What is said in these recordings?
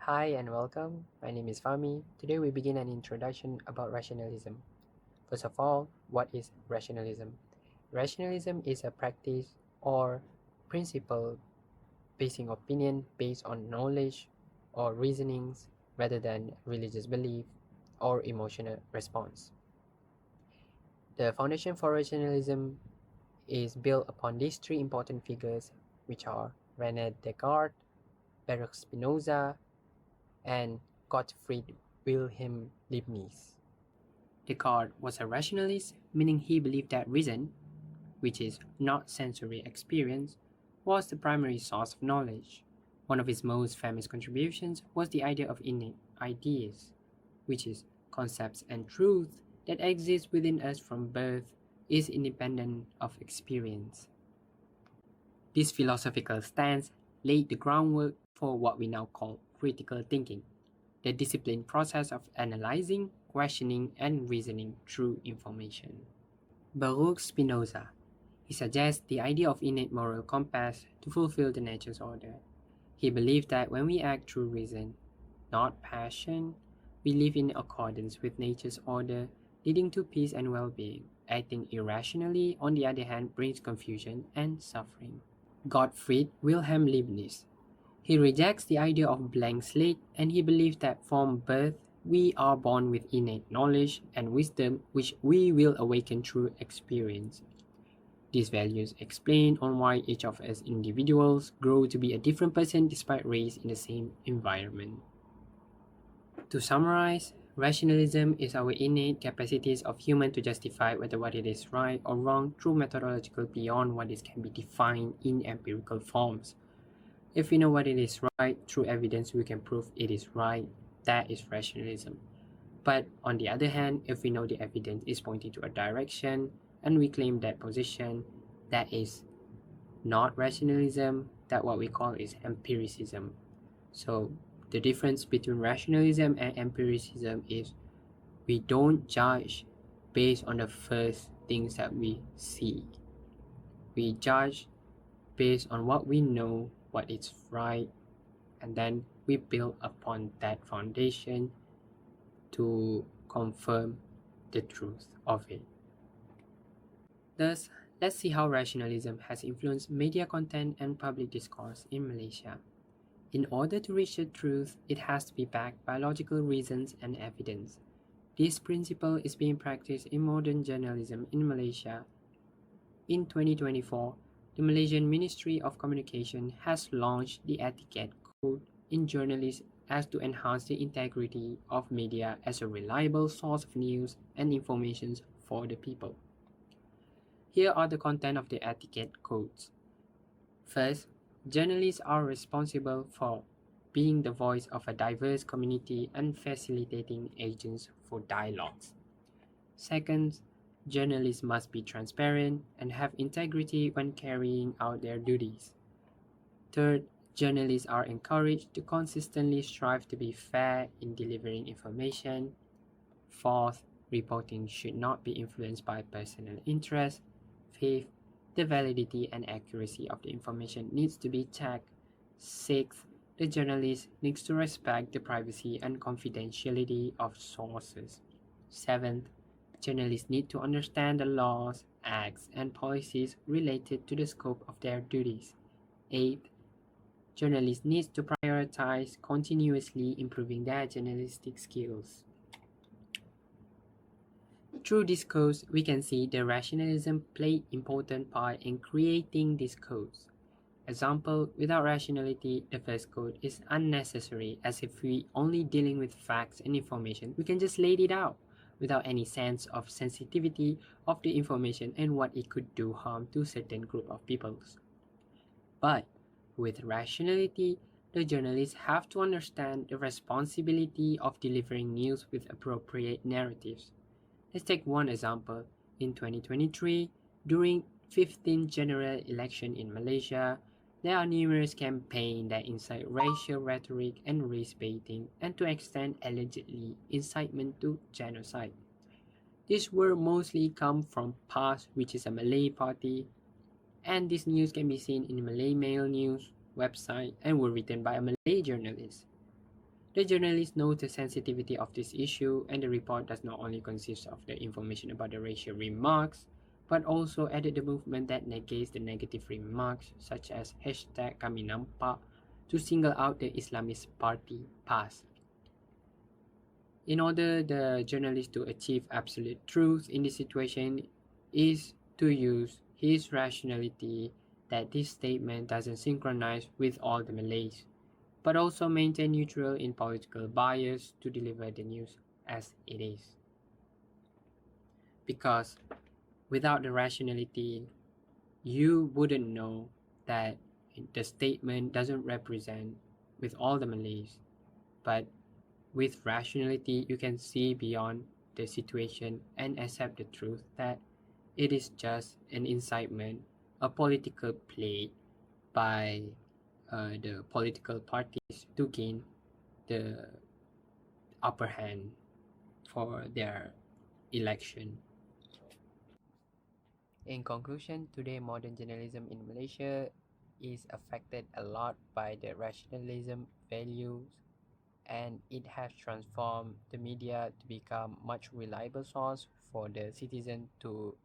Hi and welcome. My name is Fahmi. Today we begin an introduction about rationalism. First of all, what is rationalism? Rationalism is a practice or principle basing opinion based on knowledge or reasonings rather than religious belief or emotional response. The foundation for rationalism is built upon these three important figures, which are René Descartes, Baruch Spinoza, and Gottfried Wilhelm Leibniz. Descartes was a rationalist, meaning he believed that reason, which is not sensory experience, was the primary source of knowledge. One of his most famous contributions was the idea of innate ideas, which is concepts and truth that exist within us from birth, is independent of experience. This philosophical stance laid the groundwork for what we now call critical thinking, the disciplined process of analyzing, questioning, and reasoning through information. Baruch Spinoza. He suggests the idea of innate moral compass to fulfill the nature's order. He believed that when we act through reason, not passion, we live in accordance with nature's order, leading to peace and well-being. Acting irrationally, on the other hand, brings confusion and suffering. Gottfried Wilhelm Leibniz. He rejects the idea of blank slate and he believes that from birth we are born with innate knowledge and wisdom which we will awaken through experience. These values explain on why each of us individuals grow to be a different person despite raised in the same environment. To summarize, rationalism is our innate capacities of human to justify whether what it is right or wrong through methodological beyond what it can be defined in empirical forms. If we know what it is right, through evidence we can prove it is right. That is rationalism. But on the other hand, if we know the evidence is pointing to a direction and we claim that position, that is not rationalism, that what we call is empiricism. So the difference between rationalism and empiricism is we don't judge based on the first things that we see. We judge based on what we know, what is right, and then we build upon that foundation to confirm the truth of it. Thus, let's see how rationalism has influenced media content and public discourse in Malaysia. In order to reach the truth, it has to be backed by logical reasons and evidence. This principle is being practiced in modern journalism in Malaysia. In 2024, the Malaysian Ministry of Communication has launched the Etiquette Code in journalists as to enhance the integrity of media as a reliable source of news and information for the people. Here are the content of the Etiquette Codes. First, journalists are responsible for being the voice of a diverse community and facilitating agents for dialogues. Second, journalists must be transparent and have integrity when carrying out their duties. Third, journalists are encouraged to consistently strive to be fair in delivering information. Fourth, reporting should not be influenced by personal interest. Fifth, the validity and accuracy of the information needs to be checked. Sixth, the journalist needs to respect the privacy and confidentiality of sources. Seventh, journalists need to understand the laws, acts, and policies related to the scope of their duties. Eighth, journalists need to prioritize continuously improving their journalistic skills. Through this codes, we can see the rationalism played important part in creating these codes. Example, without rationality, the first code is unnecessary, as if we only dealing with facts and information, we can just lay it out without any sense of sensitivity of the information and what it could do harm to certain group of peoples. But with rationality, the journalists have to understand the responsibility of delivering news with appropriate narratives. Let's take one example. In 2023, during 15th general election in Malaysia, there are numerous campaigns that incite racial rhetoric and race baiting and to extend allegedly incitement to genocide. These were mostly come from PAS, which is a Malay party, and this news can be seen in Malay Mail News website and were written by a Malay journalist. The journalist knows the sensitivity of this issue, and the report does not only consist of the information about the racial remarks, but also added the movement that negates the negative remarks, such as hashtag kami nampak, to single out the Islamist party PAS. In order the journalist to achieve absolute truth in this situation is to use his rationality that this statement doesn't synchronize with all the Malays, but also maintain neutral in political bias to deliver the news as it is. Because without the rationality, you wouldn't know that the statement doesn't represent with all the Malays, but with rationality, you can see beyond the situation and accept the truth that it is just an incitement, a political play by the political parties to gain the upper hand for their election. In conclusion, today modern journalism in Malaysia is affected a lot by the rationalism values, and it has transformed the media to become much reliable source for the citizen to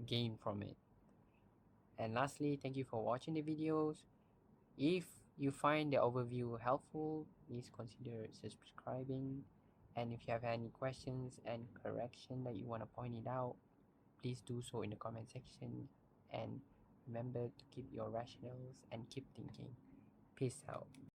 gain from it. And lastly, thank you for watching the videos. If you find the overview helpful, please consider subscribing. And if you have any questions and correction that you want to point it out, please do so in the comment section. And remember to keep your rationals and keep thinking. Peace out.